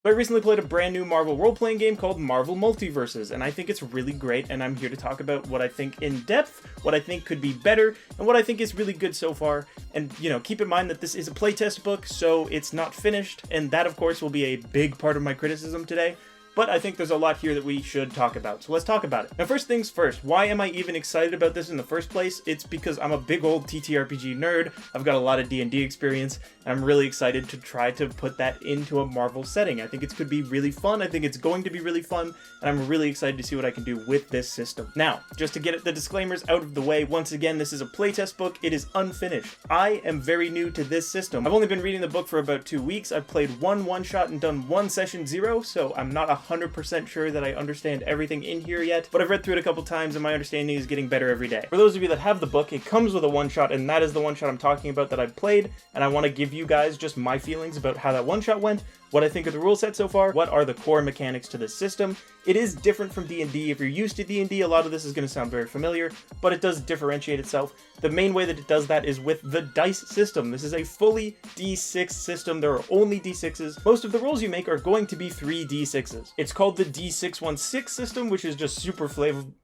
I recently played a brand new Marvel role-playing game called Marvel Multiverses, and I think it's really great, and I'm here to talk about what I think in depth, what I think could be better, and what I think is really good so far. And, keep in mind that this is a playtest book, so it's not finished, and that, of course, will be a big part of my criticism today. But I think there's a lot here that we should talk about, so let's talk about it. Now, first things first, why am I even excited about this in the first place? It's because I'm a big old TTRPG nerd, I've got a lot of D&D experience, and I'm really excited to try to put that into a Marvel setting. I think it could be really fun, I think it's going to be really fun, and I'm really excited to see what I can do with this system. Now, just to get the disclaimers out of the way, once again, this is a playtest book, it is unfinished. I am very new to this system. I've only been reading the book for about 2 weeks, I've played one shot and done one session 0, so I'm not 100% sure that I understand everything in here yet, but I've read through it a couple times and my understanding is getting better every day. For those of you that have the book, it comes with a one-shot, and that is the one-shot I'm talking about that I've played, and I want to give you guys just my feelings about how that one-shot went, what I think of the rule set so far, what are the core mechanics to this system. It is different from D&D. If you're used to D&D, a lot of this is going to sound very familiar, but it does differentiate itself. The main way that it does that is with the dice system. This is a fully D6 system. There are only D6s. Most of the rolls you make are going to be 3 D6s. It's called the D616 system, which is just super flavorful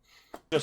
and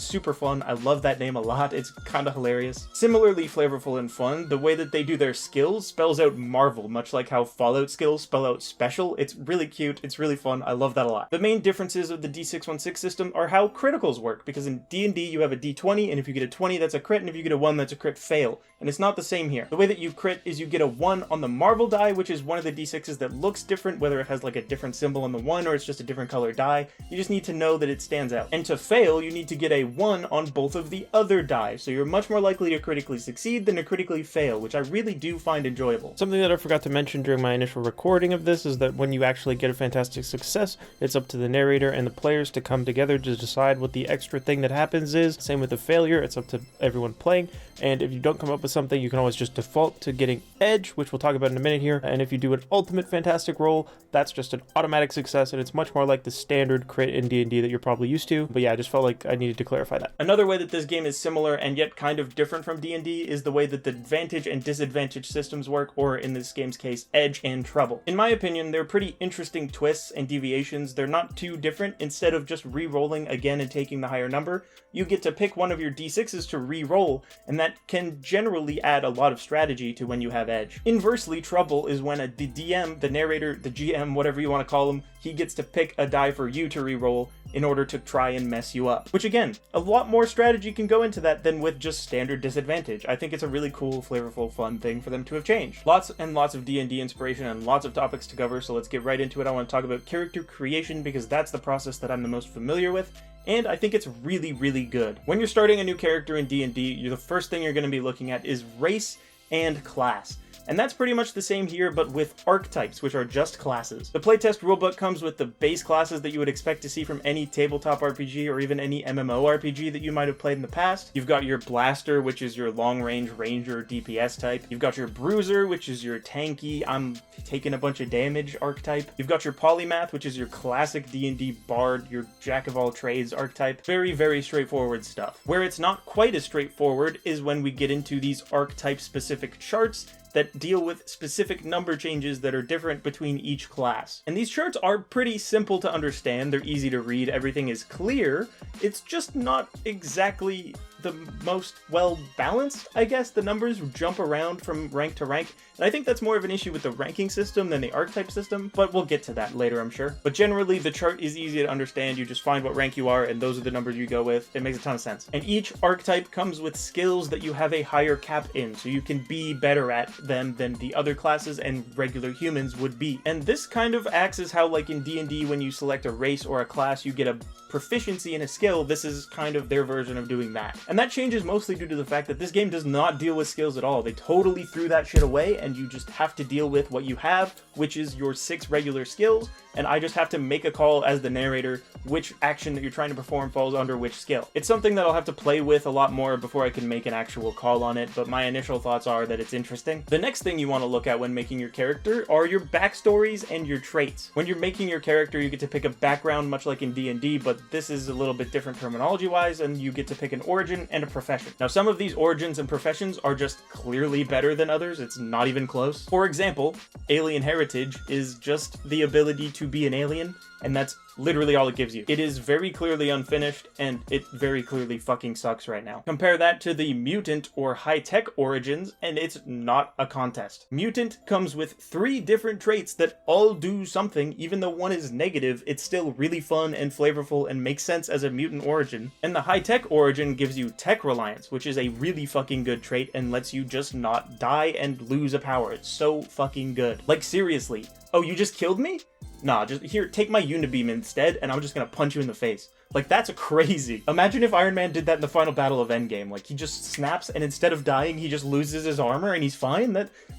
super fun. I love that name a lot. It's kind of hilarious. Similarly flavorful and fun, the way that they do their skills spells out Marvel, much like how Fallout skills spell out special. It's really cute. It's really fun. I love that a lot. The main differences of the D616 system are how criticals work, because in D&D you have a D20, and if you get a 20, that's a crit, and if you get a 1, that's a crit fail. And it's not the same here. The way that you crit is you get a 1 on the Marvel die, which is one of the D6s that looks different, whether it has like a different symbol on the 1 or it's just a different color die. You just need to know that it stands out. And to fail, you need to get a 1 on both of the other die, so you're much more likely to critically succeed than to critically fail, which I really do find enjoyable. Something that I forgot to mention during my initial recording of this is that when you actually get a fantastic success, it's up to the narrator and the players to come together to decide what the extra thing that happens is. Same with the failure, it's up to everyone playing, and if you don't come up with something, you can always just default to getting edge, which we'll talk about in a minute here, and if you do an ultimate fantastic roll, that's just an automatic success, and it's much more like the standard crit in D&D that you're probably used to. But yeah, I just felt like I needed to clarify that. Another way that this game is similar and yet kind of different from D&D is the way that the advantage and disadvantage systems work, or in this game's case, edge and trouble. In my opinion, they're pretty interesting twists and deviations. They're not too different. Instead of just re-rolling again and taking the higher number, you get to pick one of your D6s to re-roll, and that can generally add a lot of strategy to when you have edge. Inversely, trouble is when the DM, the narrator, the GM, whatever you want to call him, he gets to pick a die for you to re-roll in order to try and mess you up. Which again, a lot more strategy can go into that than with just standard disadvantage. I think it's a really cool, flavorful, fun thing for them to have changed. Lots and lots of D&D inspiration and lots of topics to cover, so let's get right into it. I want to talk about character creation because that's the process that I'm the most familiar with, and I think it's really, really good. When you're starting a new character in D&D, the first thing you're going to be looking at is race and class. And that's pretty much the same here, but with archetypes, which are just classes. The playtest rulebook comes with the base classes that you would expect to see from any tabletop RPG or even any MMORPG that you might have played in the past. You've got your Blaster, which is your long-range ranger DPS type. You've got your Bruiser, which is your tanky, I'm taking a bunch of damage archetype. You've got your Polymath, which is your classic D&D bard, your jack-of-all-trades archetype. Very, very straightforward stuff. Where it's not quite as straightforward is when we get into these archetype-specific charts that deal with specific number changes that are different between each class. And these charts are pretty simple to understand, they're easy to read, everything is clear, it's just not exactly the most well balanced, I guess. The numbers jump around from rank to rank, and I think that's more of an issue with the ranking system than the archetype system, but we'll get to that later, I'm sure. But generally, the chart is easy to understand. You just find what rank you are, and those are the numbers you go with. It makes a ton of sense. And each archetype comes with skills that you have a higher cap in, so you can be better at them than the other classes and regular humans would be. And this kind of acts as how, like in D&D, when you select a race or a class, you get a proficiency in a skill. This is kind of their version of doing that. And that changes mostly due to the fact that this game does not deal with skills at all. They totally threw that shit away, and you just have to deal with what you have, which is your 6 regular skills, and I just have to make a call as the narrator which action that you're trying to perform falls under which skill. It's something that I'll have to play with a lot more before I can make an actual call on it, but my initial thoughts are that it's interesting. The next thing you want to look at when making your character are your backstories and your traits. When you're making your character, you get to pick a background much like in D&D, but this is a little bit different terminology-wise, and you get to pick an origin origin and a profession. Now, some of these origins and professions are just clearly better than others. It's not even close. For example, alien heritage is just the ability to be an alien, and that's literally all it gives you. It is very clearly unfinished, and it very clearly fucking sucks right now. Compare that to the mutant or high-tech origins, and it's not a contest. Mutant comes with 3 different traits that all do something. Even though one is negative, it's still really fun and flavorful and makes sense as a mutant origin. And the high-tech origin gives you tech reliance, which is a really fucking good trait and lets you just not die and lose a power. It's so fucking good. Like, seriously. Oh, you just killed me? Nah, just here, take my unibeam instead, and I'm just gonna punch you in the face. Like, that's crazy. Imagine if Iron Man did that in the final battle of Endgame. Like, he just snaps, and instead of dying, he just loses his armor, and he's fine?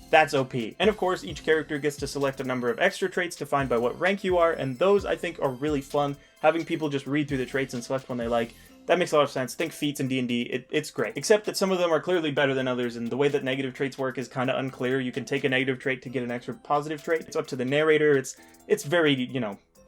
That's OP. And of course, each character gets to select a number of extra traits defined by what rank you are, and those, I think, are really fun. Having people just read through the traits and select one they like, that makes a lot of sense. Think feats in D&D, it's great. Except that some of them are clearly better than others, and the way that negative traits work is kind of unclear. You can take a negative trait to get an extra positive trait. It's up to the narrator. It's very,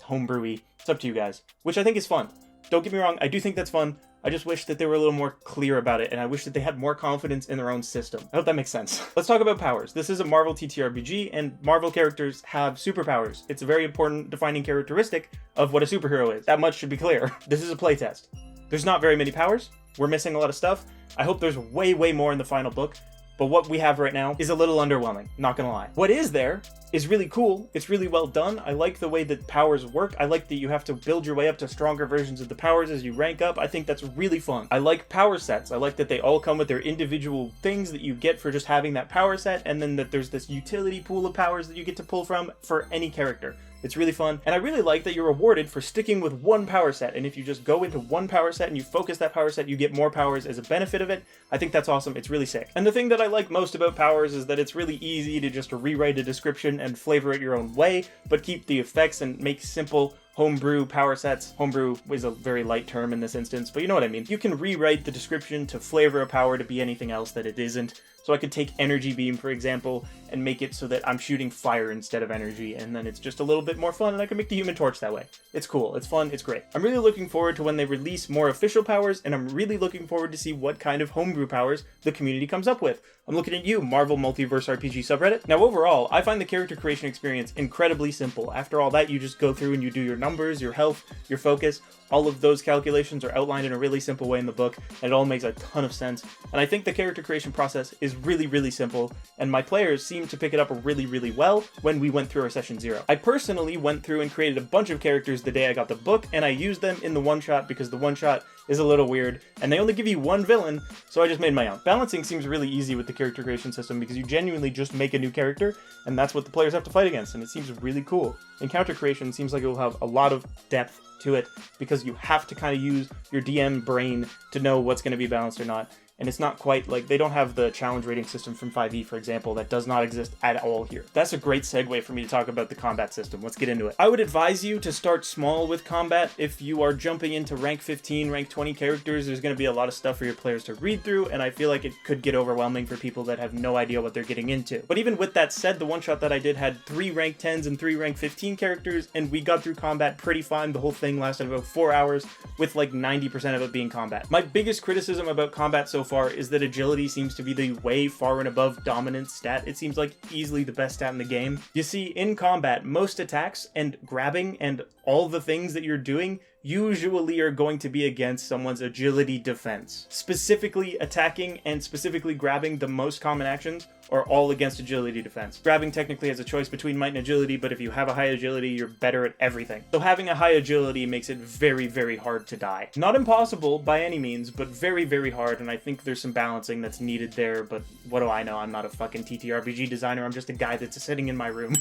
homebrewy. It's up to you guys, which I think is fun. Don't get me wrong, I do think that's fun. I just wish that they were a little more clear about it, and I wish that they had more confidence in their own system. I hope that makes sense. Let's talk about powers. This is a Marvel TTRPG, and Marvel characters have superpowers. It's a very important defining characteristic of what a superhero is. That much should be clear. This is a playtest. There's not very many powers. We're missing a lot of stuff. I hope there's way, way more in the final book. But what we have right now is a little underwhelming, not gonna lie. What is there is really cool. It's really well done. I like the way that powers work. I like that you have to build your way up to stronger versions of the powers as you rank up. I think that's really fun. I like power sets. I like that they all come with their individual things that you get for just having that power set, and then that there's this utility pool of powers that you get to pull from for any character. It's really fun, and I really like that you're rewarded for sticking with one power set, and if you just go into one power set and you focus that power set, you get more powers as a benefit of it. I think that's awesome. It's really sick. And the thing that I like most about powers is that it's really easy to just rewrite a description and flavor it your own way, but keep the effects and make simple homebrew power sets. Homebrew is a very light term in this instance, but you know what I mean. You can rewrite the description to flavor a power to be anything else that it isn't. So I could take energy beam, for example, and make it so that I'm shooting fire instead of energy, and then it's just a little bit more fun, and I can make the Human Torch that way. It's cool, it's fun, it's great. I'm really looking forward to when they release more official powers, and I'm really looking forward to see what kind of homebrew powers the community comes up with. I'm looking at you, Marvel Multiverse RPG subreddit. Now overall, I find the character creation experience incredibly simple. After all that, you just go through and you do your numbers, your health, your focus. All of those calculations are outlined in a really simple way in the book, and it all makes a ton of sense. And I think the character creation process is really, really simple, and my players seem to pick it up really, really well when we went through our session 0. I personally went through and created a bunch of characters the day I got the book, and I used them in the one-shot because the one-shot is a little weird, and they only give you one villain, so I just made my own. Balancing seems really easy with the character creation system because you genuinely just make a new character, and that's what the players have to fight against, and it seems really cool. Encounter creation seems like it will have a lot of depth to it because you have to kind of use your DM brain to know what's going to be balanced or not. And it's not quite like, they don't have the challenge rating system from 5e, for example, that does not exist at all here. That's a great segue for me to talk about the combat system. Let's get into it. I would advise you to start small with combat. If you are jumping into rank 15, rank 20 characters, there's going to be a lot of stuff for your players to read through, and I feel like it could get overwhelming for people that have no idea what they're getting into. But even with that said, the one-shot that I did had 3 rank 10s and 3 rank 15 characters, and we got through combat pretty fine. The whole thing lasted about 4 hours, with like 90% of it being combat. My biggest criticism about combat so far is that agility seems to be the way far and above dominance stat. It seems like easily the best stat in the game. You see, in combat, most attacks and grabbing and all the things that you're doing usually are going to be against someone's agility defense. Specifically attacking and specifically grabbing, the most common actions are all against agility defense. Grabbing technically has a choice between might and agility, but if you have a high agility, you're better at everything. So having a high agility makes it very, very hard to die. Not impossible by any means, but very, very hard, and I think there's some balancing that's needed there, but what do I know? I'm not a fucking TTRPG designer, I'm just a guy that's sitting in my room.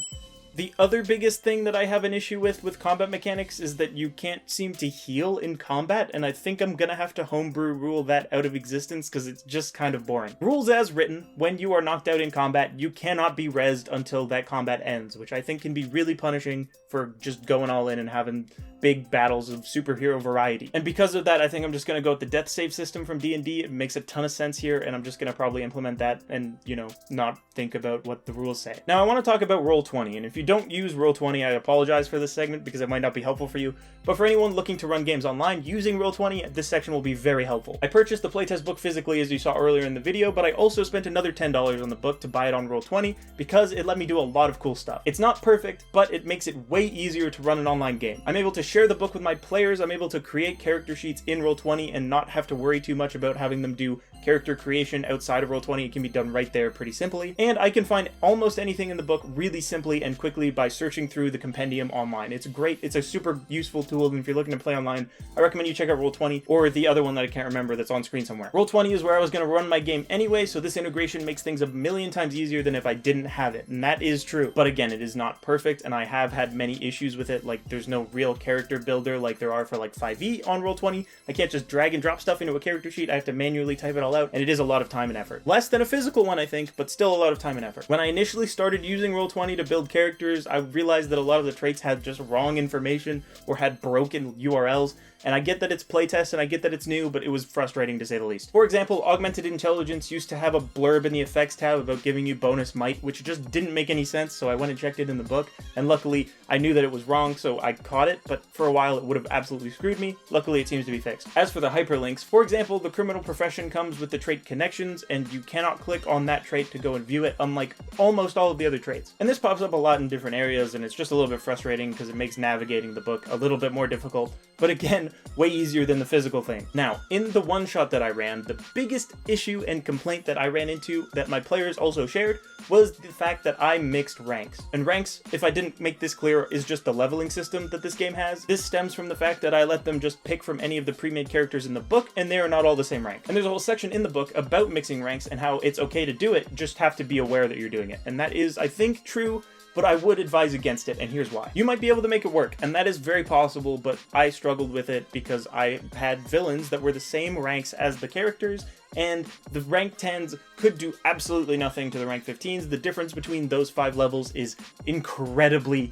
The other biggest thing that I have an issue with combat mechanics is that you can't seem to heal in combat, and I think I'm gonna have to homebrew rule that out of existence because it's just kind of boring. Rules as written, when you are knocked out in combat, you cannot be rezzed until that combat ends, which I think can be really punishing for just going all in and having big battles of superhero variety. And because of that, I think I'm just going to go with the death save system from D&D. It makes a ton of sense here, and I'm just going to probably implement that and, you know, not think about what the rules say. Now, I want to talk about Roll20, and if you don't use Roll20, I apologize for this segment because it might not be helpful for you, but for anyone looking to run games online using Roll20, this section will be very helpful. I purchased the playtest book physically, as you saw earlier in the video, but I also spent another $10 on the book to buy it on Roll20 because it let me do a lot of cool stuff. It's not perfect, but it makes it way easier to run an online game. I'm able to share the book with my players, I'm able to create character sheets in Roll20 and not have to worry too much about having them do character creation outside of Roll20. It can be done right there pretty simply. And I can find almost anything in the book really simply and quickly by searching through the compendium online. It's great. It's a super useful tool, and if you're looking to play online, I recommend you check out Roll20 or the other one that I can't remember that's on screen somewhere. Roll20 is where I was going to run my game anyway, so this integration makes things a million times easier than if I didn't have it, and that is true. But again, it is not perfect, and I have had many issues with it. Like, there's no real character builder like there are for like 5e on Roll20. I can't just drag and drop stuff into a character sheet. I have to manually type it all out, and it is a lot of time and effort. Less than a physical one, I think, but still a lot of time and effort. When I initially started using Roll20 to build characters, I realized that a lot of the traits had just wrong information or had broken URLs. And I get that it's playtest and I get that it's new, but it was frustrating to say the least. For example, Augmented Intelligence used to have a blurb in the effects tab about giving you bonus might, which just didn't make any sense, so I went and checked it in the book, and luckily I knew that it was wrong, so I caught it, but for a while it would have absolutely screwed me. Luckily it seems to be fixed. As for the hyperlinks, for example, the criminal profession comes with the trait connections, and you cannot click on that trait to go and view it, unlike almost all of the other traits. And this pops up a lot in different areas, and it's just a little bit frustrating because it makes navigating the book a little bit more difficult, but again, way easier than the physical thing. Now, in the one-shot that I ran, the biggest issue and complaint that I ran into that my players also shared was the fact that I mixed ranks. And ranks, if I didn't make this clear, is just the leveling system that this game has. This stems from the fact that I let them just pick from any of the pre-made characters in the book, and they are not all the same rank. And there's a whole section in the book about mixing ranks and how it's okay to do it, just have to be aware that you're doing it. And that is, I think, true, but I would advise against it, and here's why. You might be able to make it work, and that is very possible, but I struggled with it because I had villains that were the same ranks as the characters, and the rank 10s could do absolutely nothing to the rank 15s. The difference between those 5 levels is incredibly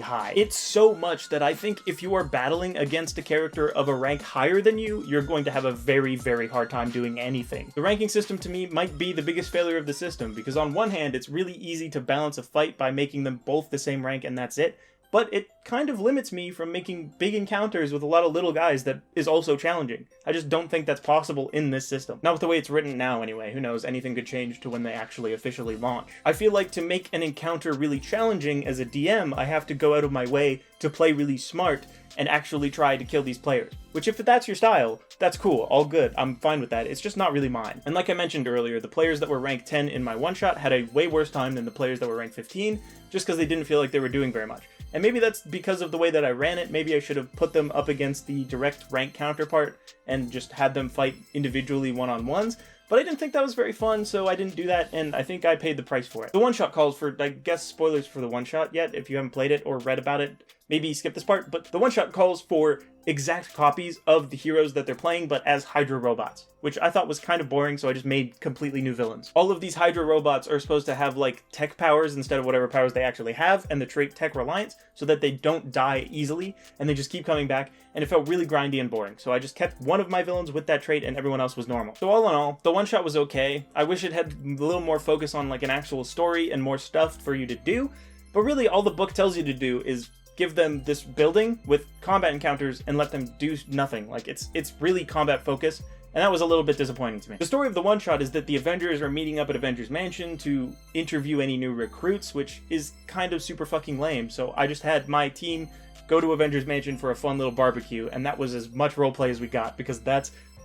high. It's so much that I think if you are battling against a character of a rank higher than you, you're going to have a very hard time doing anything. The ranking system to me might be the biggest failure of the system, because on one hand, it's really easy to balance a fight by making them both the same rank and that's it, but it kind of limits me from making big encounters with a lot of little guys that is also challenging. I just don't think that's possible in this system. Not with the way it's written now anyway. Who knows, anything could change to when they actually officially launch. I feel like to make an encounter really challenging as a DM, I have to go out of my way to play really smart and actually try to kill these players. Which, if that's your style, that's cool, all good, I'm fine with that, it's just not really mine. And like I mentioned earlier, the players that were ranked 10 in my one-shot had a way worse time than the players that were ranked 15, just because they didn't feel like they were doing very much. And maybe that's because of the way that I ran it. Maybe I should have put them up against the direct rank counterpart and just had them fight individually one-on-ones. But I didn't think that was very fun, so I didn't do that, and I think I paid the price for it. The one-shot calls for, I guess, spoilers for the one-shot yet. If you haven't played it or read about it, maybe skip this part. But the one-shot calls for exact copies of the heroes that they're playing, but as Hydra robots, which I thought was kind of boring, so I just made completely new villains. All of these Hydra robots are supposed to have, like, tech powers instead of whatever powers they actually have, and the trait Tech Reliance, so that they don't die easily, and they just keep coming back, and it felt really grindy and boring. So I just kept one of my villains with that trait, and everyone else was normal. So all in all, the one-shot was okay. I wish it had a little more focus on, like, an actual story and more stuff for you to do, but really all the book tells you to do is give them this building with combat encounters and let them do nothing. Like, it's really combat focused, and that was a little bit disappointing to me. The story of the one-shot is that the Avengers are meeting up at Avengers Mansion to interview any new recruits, which is kind of super fucking lame, so I just had my team go to Avengers Mansion for a fun little barbecue, and that was as much roleplay as we got, because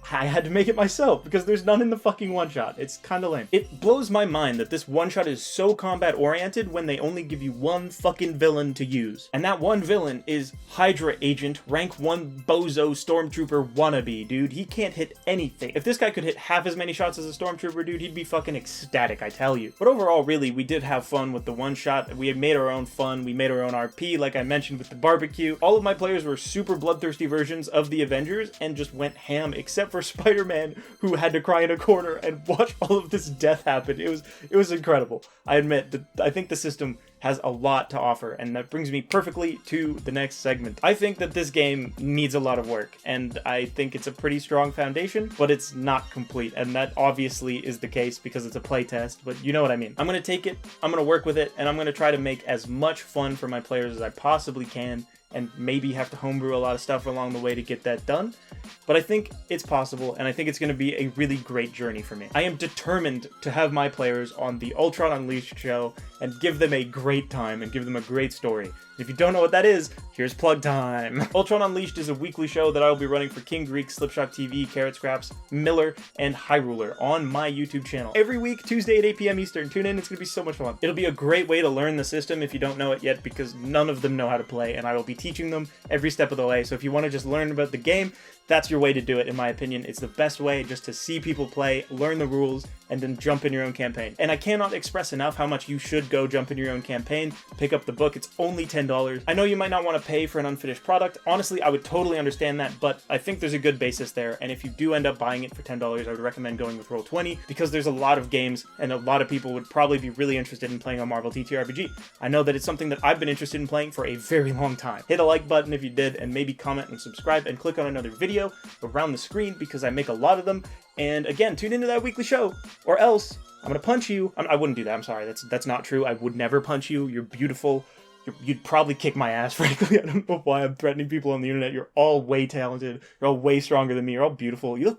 I had to make it myself, because there's none in the fucking one-shot. It's kinda lame. It blows my mind that this one-shot is so combat-oriented when they only give you one fucking villain to use. And that one villain is Hydra Agent, rank 1 bozo Stormtrooper wannabe, dude. He can't hit anything. If this guy could hit half as many shots as a Stormtrooper, dude, he'd be fucking ecstatic, I tell you. But overall, really, we did have fun with the one-shot. We had made our own fun. We made our own RP, like I mentioned with the barbecue. All of my players were super bloodthirsty versions of the Avengers and just went ham, except for for Spider-Man who had to cry in a corner and watch all of this death happen. It was incredible. I admit that I think the system has a lot to offer, and that brings me perfectly to the next segment. I think that this game needs a lot of work, and I think it's a pretty strong foundation, but it's not complete, and that obviously is the case because it's a playtest, but you know what I mean. I'm gonna take it, I'm gonna work with it, and I'm gonna try to make as much fun for my players as I possibly can, and maybe have to homebrew a lot of stuff along the way to get that done. But I think it's possible, and I think it's going to be a really great journey for me. I am determined to have my players on the Ultron Unleashed show and give them a great time and give them a great story. If you don't know what that is, here's plug time. Ultron Unleashed is a weekly show that I will be running for King Greek, Slipshot TV, Carrot Scraps, Miller, and Hyruler on my YouTube channel. Every week, Tuesday at 8 p.m. Eastern. Tune in, it's going to be so much fun. It'll be a great way to learn the system if you don't know it yet, because none of them know how to play, and I will be teaching them every step of the way. So if you want to just learn about the game, that's your way to do it, in my opinion. It's the best way, just to see people play, learn the rules, and then jump in your own campaign. And I cannot express enough how much you should go jump in your own campaign, pick up the book. It's only $10. I know you might not want to pay for an unfinished product. Honestly, I would totally understand that, but I think there's a good basis there, and if you do end up buying it for $10, I would recommend going with Roll20, because there's a lot of games, and a lot of people would probably be really interested in playing on Marvel TTRPG. I know that it's something that I've been interested in playing for a very long time. Hit a like button if you did, and maybe comment and subscribe, and click on another video around the screen, because I make a lot of them. And again, tune into that weekly show, or else I'm gonna punch you. I wouldn't do that, I'm sorry, that's not true. I would never punch you. You're beautiful. You'd probably kick my ass, frankly. I don't know why I'm threatening people on the internet. You're all way talented. You're all way stronger than me. You're all beautiful. You look